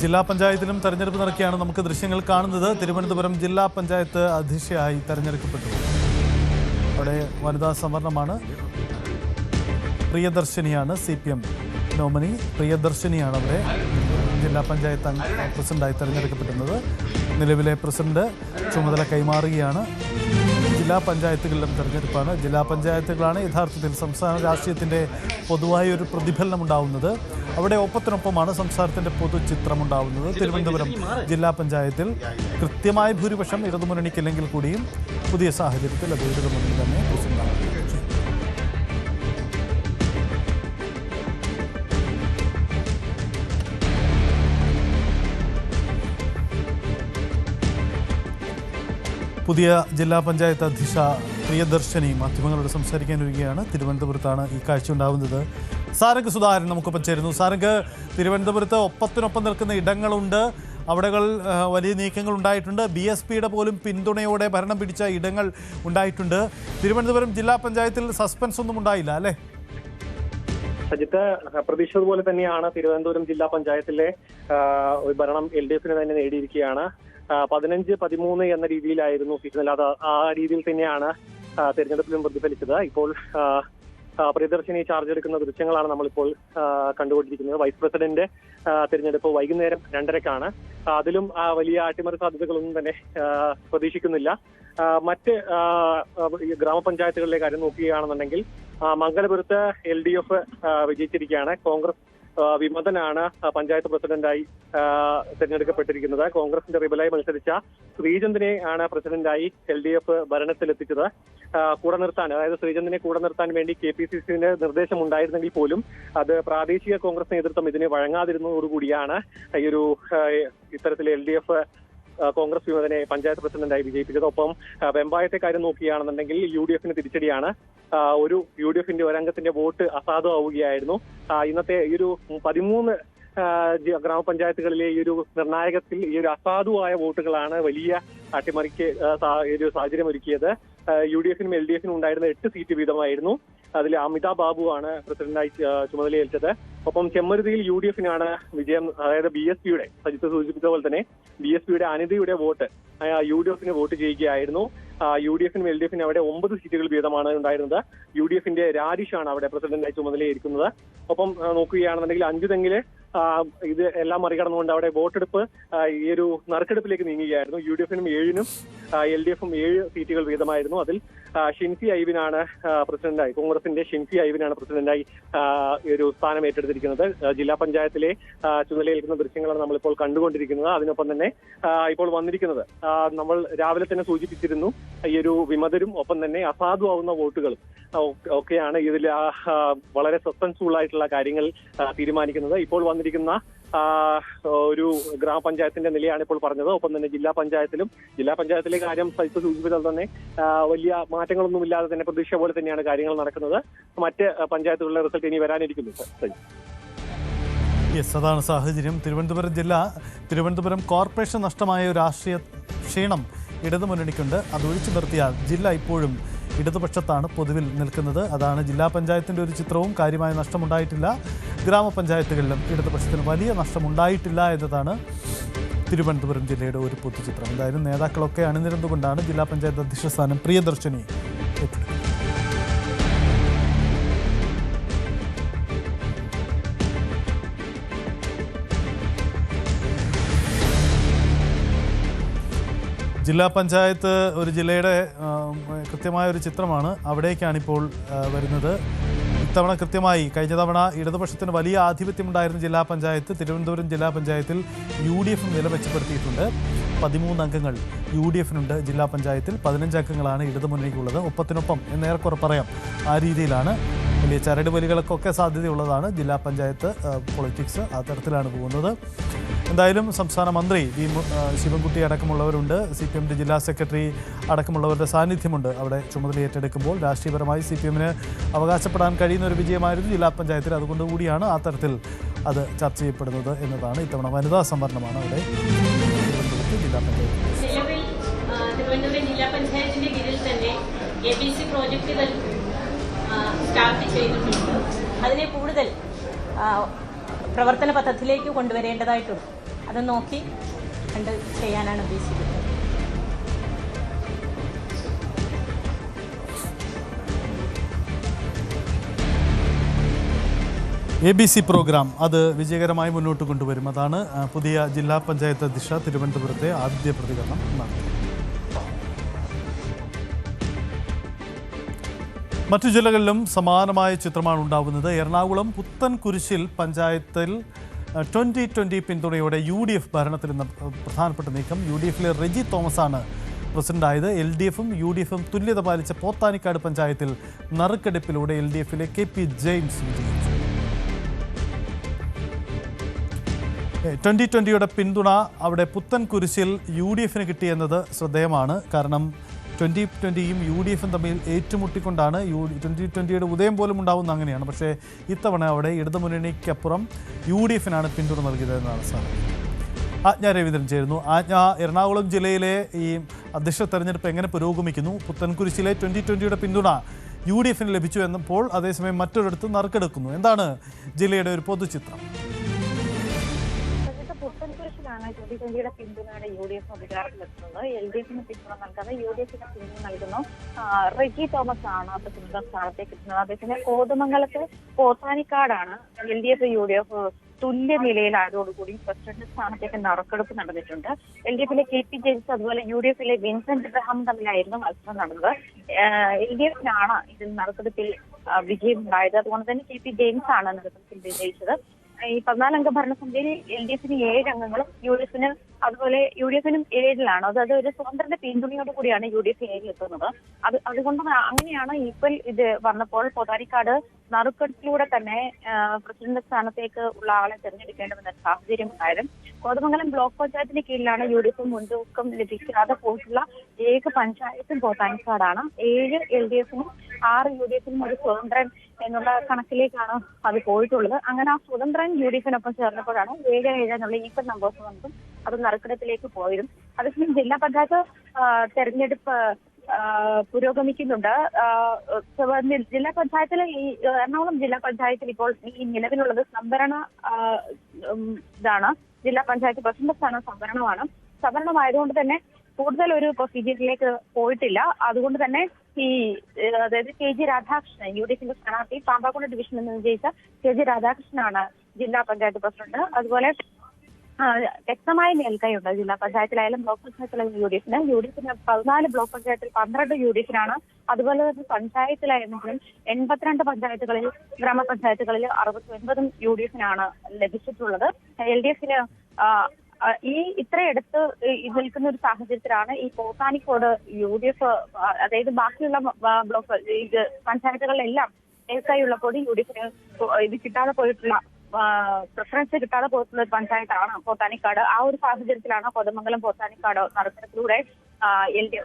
ജില്ലാ പഞ്ചായത്തിലും തെരഞ്ഞെടുപ്പ് നടക്കുകയാണ്. നമുക്ക് ദൃശ്യങ്ങൾ കാണുന്നത് തിരുവനന്തപുരം ജില്ലാ പഞ്ചായത്ത് അധ്യക്ഷയായി തെരഞ്ഞെടുക്കപ്പെട്ടു. അവിടെ വനിതാ സംവരണമാണ്. പ്രിയദർശിനിയാണ് CPM നോമിനി. പ്രിയദർശിനിയാണ് അവിടെ ജില്ലാ പഞ്ചായത്ത് പ്രസിഡന്റായി തെരഞ്ഞെടുക്കപ്പെടുന്നത്. നിലവിലെ പ്രസിഡന്റ് ചുമതല കൈമാറുകയാണ്. ജില്ലാ പഞ്ചായത്തുകളിലും തെരഞ്ഞെടുപ്പാണ്. ജില്ലാ പഞ്ചായത്തുകളാണ് യഥാർത്ഥത്തിൽ സംസ്ഥാന രാഷ്ട്രീയത്തിൻ്റെ പൊതുവായ ഒരു പ്രതിഫലനം ഉണ്ടാവുന്നത്. അവിടെ ഒപ്പത്തിനൊപ്പമാണ് സംസ്ഥാനത്തിൻ്റെ പൊതുചിത്രമുണ്ടാവുന്നത്. തിരുവനന്തപുരം ജില്ലാ പഞ്ചായത്തിൽ കൃത്യമായ ഭൂരിപക്ഷം ഇടതുമുന്നണിക്കില്ലെങ്കിൽ കൂടിയും പുതിയ സാഹചര്യത്തിൽ അത് ഇടതുമുന്നണി തന്നെ പ്രസിഡന്റാണ്. പുതിയ ജില്ലാ പഞ്ചായത്ത് അധ്യക്ഷ പ്രിയദർശിനി മാധ്യമങ്ങളോട് സംസാരിക്കാൻ വരികയാണ്. തിരുവനന്തപുരത്താണ് ഈ കാഴ്ച ഉണ്ടാവുന്നത്. സാരംഗ് സുധാകരൻ നമുക്കൊപ്പം ചേരുന്നു. സാരംഗ്, തിരുവനന്തപുരത്ത് ഒപ്പത്തിനൊപ്പം നിൽക്കുന്ന ഇടങ്ങളുണ്ട്. അവിടെകൾ വലിയ നീക്കങ്ങൾ ഉണ്ടായിട്ടുണ്ട്. BSPയുടെ പോലും പിന്തുണയോടെ ഭരണം പിടിച്ച ഇടങ്ങൾ ഉണ്ടായിട്ടുണ്ട്. തിരുവനന്തപുരം ജില്ലാ പഞ്ചായത്തിൽ സസ്പെൻസ് ഒന്നും ഉണ്ടായില്ല അല്ലേ? സജിത്ത്, പ്രതീക്ഷിച്ചതുപോലെ തന്നെയാണ് തിരുവനന്തപുരം ജില്ലാ പഞ്ചായത്തിലെ ഭരണം LDF തന്നെ നേടിയിരിക്കുകയാണ്. 15-13 എന്ന രീതിയിലായിരുന്നു സീറ്റ്. അത് ആ രീതിയിൽ തന്നെയാണ് തെരഞ്ഞെടുപ്പിലും പ്രതിഫലിച്ചത്. ഇപ്പോൾ പ്രിയദർശിനി ചാർജ് എടുക്കുന്ന ദൃശ്യങ്ങളാണ് നമ്മളിപ്പോൾ കണ്ടുകൊണ്ടിരിക്കുന്നത്. വൈസ് പ്രസിഡന്റ് തെരഞ്ഞെടുപ്പ് വൈകുന്നേരം 2:30-ക്കാണ്. അതിലും വലിയ അട്ടിമറി സാധ്യതകളൊന്നും തന്നെ പ്രതീക്ഷിക്കുന്നില്ല. മറ്റ് ഗ്രാമപഞ്ചായത്തുകളിലെ കാര്യം നോക്കുകയാണെന്നുണ്ടെങ്കിൽ മംഗലപുരത്ത് LDF വിജയിച്ചിരിക്കുകയാണ്. കോൺഗ്രസ് വിമതനാണ് പഞ്ചായത്ത് പ്രസിഡന്റായി തെരഞ്ഞെടുക്കപ്പെട്ടിരിക്കുന്നത്. കോൺഗ്രസിന്റെ റിബലായി മത്സരിച്ച ശ്രീചന്ദിനെ ആണ് പ്രസിഡന്റായി LDF ഭരണത്തിലെത്തിച്ചത്. കൂടെ നിർത്താൻ, അതായത് ശ്രീചന്ദിനെ കൂടെ നിർത്താൻ വേണ്ടി KPCCന്റെ നിർദ്ദേശം ഉണ്ടായിരുന്നെങ്കിൽ പോലും അത് പ്രാദേശിക കോൺഗ്രസ് നേതൃത്വം ഇതിന് വഴങ്ങാതിരുന്നതോടുകൂടിയാണ് ഈ ഒരു ഇത്തരത്തിൽ LDF കോൺഗ്രസ് വിമതനെ പഞ്ചായത്ത് പ്രസിഡന്റായി വിജയിപ്പിച്ചത്. ഒപ്പം വെമ്പായത്തെ കാര്യം നോക്കുകയാണെന്നുണ്ടെങ്കിൽ UDFന് തിരിച്ചടിയാണ്. ഒരു UDFന്റെ ഒരംഗത്തിന്റെ വോട്ട് അസാധുവാവുകയായിരുന്നു. ഇന്നത്തെ ഈ ഒരു 13 ഗ്രാമപഞ്ചായത്തുകളിലെ ഈ ഒരു നിർണായകത്തിൽ ഈ ഒരു അസാധുവായ വോട്ടുകളാണ് വലിയ അട്ടിമറിക്ക് ഒരു സാഹചര്യം ഒരുക്കിയത്. UDFനും LDFനും ഉണ്ടായിരുന്ന 8 സീറ്റ് വീതമായിരുന്നു. അതിൽ അമിതാ ബാബുവാണ് പ്രസിഡന്റായി ചുമതലയേൽച്ചത്. ഒപ്പം ചെമ്മരുതിയിൽ UDFനാണ് വിജയം. അതായത് BSPയുടെ, സജിത്ത് സൂചിപ്പിച്ച പോലെ തന്നെ BSPയുടെ അനിതയുടെ വോട്ട് UDFന് വോട്ട് ചെയ്യുകയായിരുന്നു. UDFനും LDFനും അവിടെ 9 സീറ്റുകൾ വീതമാണ് ഉണ്ടായിരുന്നത്. UDFന്റെ രാജേഷാണ് അവിടെ പ്രസിഡന്റായി ചുമതലയേൽക്കുന്നത്. ഒപ്പം നോക്കുകയാണെന്നുണ്ടെങ്കിൽ 5 തെങ്ങില് ഇത് എല്ലാം മറികടന്നുകൊണ്ട് അവിടെ വോട്ടെടുപ്പ് ഈ ഒരു നറുക്കെടുപ്പിലേക്ക് നീങ്ങുകയായിരുന്നു. UDFനും 7-നും LDFും 7 സീറ്റുകൾ വീതമായിരുന്നു. അതിൽ ഷിൻസി ഐവിനാണ് പ്രസിഡന്റായി, കോൺഗ്രസിന്റെ ഷിൻസി ഐവിനാണ് പ്രസിഡന്റായി ഈ ഒരു സ്ഥാനം ഏറ്റെടുത്തിരിക്കുന്നത്. ജില്ലാ പഞ്ചായത്തിലെ ചുമതലയേൽക്കുന്ന ദൃശ്യങ്ങളാണ് നമ്മളിപ്പോൾ കണ്ടുകൊണ്ടിരിക്കുന്നത്. അതിനൊപ്പം തന്നെ ഇപ്പോൾ വന്നിരിക്കുന്നത് നമ്മൾ രാവിലെ തന്നെ സൂചിപ്പിച്ചിരുന്നു, ഈ ഒരു വിമതരും ഒപ്പം തന്നെ അസാധുവാകുന്ന വോട്ടുകളും ഒക്കെയാണ് ഇതിൽ വളരെ സസ്പെൻസ്ഫുൾ ആയിട്ടുള്ള കാര്യങ്ങൾ തീരുമാനിക്കുന്നത്. ഇപ്പോൾ വന്നിരിക്കുന്ന ഒരു ഗ്രാമപഞ്ചായത്തിന്റെ നിലയാണ് ഇപ്പോൾ പറഞ്ഞത്. ഒപ്പം തന്നെ ജില്ലാ പഞ്ചായത്തിലെ കാര്യം സഹിച്ച് സൂചിപ്പിച്ചാൽ തന്നെ വലിയ മാറ്റങ്ങളൊന്നുമില്ലാതെ തന്നെ പ്രതീക്ഷ പോലെ തന്നെയാണ് കാര്യങ്ങൾ നടക്കുന്നത്. മറ്റ് പഞ്ചായത്തുകളിലെ റിസൾട്ട് ഇനി വരാനിരിക്കുന്നു. യെസ്, അതാണ് സാഹചര്യം. തിരുവനന്തപുരം കോർപ്പറേഷൻ നഷ്ടമായ ഒരു രാഷ്ട്രീയ ക്ഷീണം ഇടതുമുന്നണിക്കുണ്ട്. അതൊഴിച്ചു നിർത്തിയാൽ ജില്ല ഇപ്പോഴും ഇടതുപക്ഷത്താണ് പൊതുവിൽ നിൽക്കുന്നത്. അതാണ് ജില്ലാ പഞ്ചായത്തിൻ്റെ ഒരു ചിത്രവും. കാര്യമായ നഷ്ടമുണ്ടായിട്ടില്ല. ഗ്രാമപഞ്ചായത്തുകളിലും ഇടതുപക്ഷത്തിന് വലിയ നഷ്ടമുണ്ടായിട്ടില്ല എന്നതാണ് തിരുവനന്തപുരം ജില്ലയുടെ ഒരു പൊതുചിത്രം. എന്തായാലും നേതാക്കളൊക്കെ അണിനിരന്നുകൊണ്ടാണ് ജില്ലാ പഞ്ചായത്ത് അധ്യക്ഷ സ്ഥാനം പ്രിയദർശിനി ഏറ്റെടുക്കുന്നത്. ജില്ലാ പഞ്ചായത്ത് ഒരു ജില്ലയുടെ കൃത്യമായ ഒരു ചിത്രമാണ്. അവിടേക്കാണിപ്പോൾ വരുന്നത്. ഇത്തവണ കൃത്യമായി കഴിഞ്ഞ തവണ ഇടതുപക്ഷത്തിന് വലിയ ആധിപത്യമുണ്ടായിരുന്ന ജില്ലാ പഞ്ചായത്ത്, തിരുവനന്തപുരം ജില്ലാ പഞ്ചായത്തിൽ UDF നില മെച്ചപ്പെടുത്തിയിട്ടുണ്ട്. 13 അംഗങ്ങൾ UDFനുണ്ട് ജില്ലാ പഞ്ചായത്തിൽ. 15 അംഗങ്ങളാണ് ഇടതുമുന്നണിക്കുള്ളത്. ഒപ്പത്തിനൊപ്പം എന്നേറെക്കുറെ പറയാം. ആ രീതിയിലാണ്. വലിയ ചരട് വലികൾക്കൊക്കെ സാധ്യതയുള്ളതാണ് ജില്ലാ പഞ്ചായത്ത് പൊളിറ്റിക്സ്. ആ തരത്തിലാണ് പോകുന്നത്. എന്തായാലും സംസ്ഥാന മന്ത്രി ശിവൻകുട്ടി അടക്കമുള്ളവരുണ്ട്. CPMന്റെ ജില്ലാ സെക്രട്ടറി അടക്കമുള്ളവരുടെ സാന്നിധ്യമുണ്ട് അവിടെ ചുമതല ഏറ്റെടുക്കുമ്പോൾ. രാഷ്ട്രീയപരമായി CPMന് അവകാശപ്പെടാൻ കഴിയുന്ന ഒരു വിജയമായിരുന്നു ജില്ലാ പഞ്ചായത്തിൽ. അതുകൊണ്ടുകൂടിയാണ് ആ തരത്തിൽ അത് ചർച്ച ചെയ്യപ്പെടുന്നത് എന്നതാണ്. ഇത്തവണ വനിതാ സംവരണമാണ് അവിടെ ജില്ലാ പഞ്ചായത്ത്. ABC പ്രോജക്റ്റുകൾ സ്റ്റാർട്ട് ചെയ്തിട്ടുണ്ട്. അതിനെ കൂടുതൽ പ്രവർത്തന പദ്ധതിയിലേക്ക് കൊണ്ടുവരേണ്ടതായിട്ടുണ്ട്. അത് നോക്കി കണ്ട് ചെയ്യാനാണ് ഉദ്ദേശിക്കുന്നത്. ABC പ്രോഗ്രാം അത് വിജയകരമായി മുന്നോട്ട് കൊണ്ടുവരും. അതാണ് പുതിയ ജില്ലാ പഞ്ചായത്ത് അധ്യക്ഷ തിരുവനന്തപുരത്തെ ആദ്യ പ്രതികരണം നടത്തുന്നത്. മറ്റു ജില്ലകളിലും സമാനമായ ചിത്രമാണ് ഉണ്ടാവുന്നത്. എറണാകുളം പുത്തൻകുരിശിൽ പഞ്ചായത്തിൽ 2020 പിന്തുണയോടെ UDF ഭരണത്തിൽ നിന്ന് പ്രധാനപ്പെട്ട നീക്കം. UDFിലെ റെജി തോമസാണ് പ്രസിഡന്റായത്. LDFും UDFും തുല്യത പാലിച്ച പോത്താനിക്കാട് പഞ്ചായത്തിൽ നറുക്കെടുപ്പിലൂടെ LDFിലെ KP ജെയിംസ് വിജയിച്ചു. 2020യുടെ പിന്തുണ അവിടെ പുത്തൻകുരിശിൽ UDFിന് കിട്ടിയെന്നത് ശ്രദ്ധേയമാണ്. കാരണം 2020യും UDFും തമ്മിൽ ഏറ്റുമുട്ടിക്കൊണ്ടാണ് 2020യുടെ ഉദയം പോലും ഉണ്ടാവുന്ന അങ്ങനെയാണ്. പക്ഷേ ഇത്തവണ അവിടെ ഇടതുമുന്നണിക്കപ്പുറം UDFിനാണ് പിന്തുണ നൽകിയതെന്നാണ് സാധനം. ആജ്ഞ രവീന്ദ്രൻ ചേരുന്നു. ആജ്ഞ, എറണാകുളം ജില്ലയിലെ ഈ അധ്യക്ഷ തെരഞ്ഞെടുപ്പ് എങ്ങനെ പുരോഗമിക്കുന്നു? പുത്തൻകുരിശിലെ 2020യുടെ പിന്തുണ UDFിന് ലഭിച്ചു എന്നപ്പോൾ അതേസമയം മറ്റൊരിടത്ത് നറുക്കെടുക്കുന്നു. എന്താണ് ജില്ലയുടെ ഒരു പൊതുചിത്രം? പുത്തൻകുരിശിലാണ് 2020യുടെ പിന്തുണയുടെ UDF അധികാരത്തിലെത്തുന്നത്. LDFിന് പിന്തുണ നൽകാതെ UDFിന് പിന്തുണ നൽകുന്നു. റെജി തോമസ് ആണ് പ്രസിഡന്റ് സ്ഥാനത്തേക്ക് എത്തുന്നത്. അതേസമയം കോതമംഗലത്ത് പോത്താനിക്കാടാണ് LDF UDF തുല്യ നിലയിലായതോടുകൂടി പ്രസിഡന്റ് സ്ഥാനത്തേക്ക് നറുക്കെടുപ്പ് നടന്നിട്ടുണ്ട്. LDFിലെ KP ജെയിംസ് അതുപോലെ UDFിലെ വിൻസെന്റ് ഇബ്രഹാം തമ്മിലായിരുന്നു മത്സരം നടന്നത്. LDFിനാണ് ഇതിൽ നറുക്കെടുപ്പിൽ വിജയമുണ്ടായത്. അതുകൊണ്ട് തന്നെ KP ജെയിംസ് ആണ് നറുക്കെടുപ്പിൽ വിജയിച്ചത്. ഈ 14-അംഗ ഭരണസമിതിയിൽ LDFിന് 7 അംഗങ്ങളും UDFിന് അതുപോലെ UDFിനും 7-ലാണ്. അതായത് ഒരു സ്വതന്ത്രന്റെ പിന്തുണയോട് കൂടിയാണ് UDF 7-ലെത്തുന്നത്. അതുകൊണ്ട് അങ്ങനെയാണ് ഇപ്പോൾ ഇത് വന്നപ്പോൾ പോത്താനിക്കാട് നറുക്കെടുപ്പിലൂടെ തന്നെ പ്രസിഡന്റ് സ്ഥാനത്തേക്ക് ഉള്ള ആളെ തെരഞ്ഞെടുക്കേണ്ടതെന്ന സാഹചര്യം ഉണ്ടായാലും കോതമംഗലം ബ്ലോക്ക് പഞ്ചായത്തിന് കീഴിലാണ് UDF മുൻതൂക്കം ലഭിക്കാതെ പോയിട്ടുള്ള ഏക പഞ്ചായത്തും പോത്താനിക്കാടാണ്. 7 LDFിനും 6 UDFിനും ഒരു സ്വതന്ത്രൻ എന്നുള്ള കണക്കിലേക്കാണ് അത് പോയിട്ടുള്ളത്. അങ്ങനെ ആ സ്വതന്ത്രൻ UDFിനൊപ്പം ചേർന്നപ്പോഴാണ് 7-7 എന്നുള്ള ഈക്വൽ നമ്പേഴ്സ് വന്നതും അത് നറുക്കെടുപ്പിലേക്ക് പോയതും. അതേസമയം ജില്ലാ പഞ്ചായത്ത് തെരഞ്ഞെടുപ്പ് പുരോഗമിക്കുന്നുണ്ട്. ജില്ലാ പഞ്ചായത്തിലെ ഈ എറണാകുളം ജില്ലാ പഞ്ചായത്തിൽ ഇപ്പോൾ ഈ നിലവിലുള്ളത് സംവരണ ഇതാണ്. ജില്ലാ പഞ്ചായത്ത് പ്രസിഡന്റ് സ്ഥാനം സംവരണമായതുകൊണ്ട് തന്നെ കൂടുതൽ ഒരു പ്രൊസീജിയറിലേക്ക് പോയിട്ടില്ല. അതുകൊണ്ട് തന്നെ അതായത് KG രാധാകൃഷ്ണൻ UDFിന്റെ സ്ഥാനാർത്ഥി പാമ്പാക്കുണ്ട് ഡിവിഷനിൽ നിന്ന് ജയിച്ച KG രാധാകൃഷ്ണനാണ് ജില്ലാ പഞ്ചായത്ത് പ്രസിഡന്റ്. അതുപോലെ വ്യക്തമായ മേൽക്കൈയുണ്ട് ജില്ലാ പഞ്ചായത്തിലായാലും ബ്ലോക്ക് പഞ്ചായത്തിലായാലും UDFിന് 14 ബ്ലോക്ക് പഞ്ചായത്തിൽ 12 UDFിനാണ്. അതുപോലെ തന്നെ പഞ്ചായത്തിലായിരുന്നെങ്കിലും 82 പഞ്ചായത്തുകളിൽ ഗ്രാമപഞ്ചായത്തുകളിൽ 69 UDFിനാണ് ലഭിച്ചിട്ടുള്ളത്. LDFിന് ഇത്രയെടുത്ത് നിൽക്കുന്ന ഒരു സാഹചര്യത്തിലാണ് ഈ പോത്താനിക്കോട് UDF അതായത് ബാക്കിയുള്ള ബ്ലോക്ക് പഞ്ചായത്തുകളിലെല്ലാം മേൽക്കൈയുള്ളപ്പോൾ UDFിന് ഇത് കിട്ടാതെ പോയിട്ടുള്ള പ്രിഫറൻസ് കിട്ടാതെ പോയിട്ടുള്ള ഒരു പഞ്ചായത്താണ് പോത്താനിക്കാട്. ആ ഒരു സാഹചര്യത്തിലാണ് കോതമംഗലം പോത്താനിക്കാട് നറുക്കെടുപ്പിലൂടെ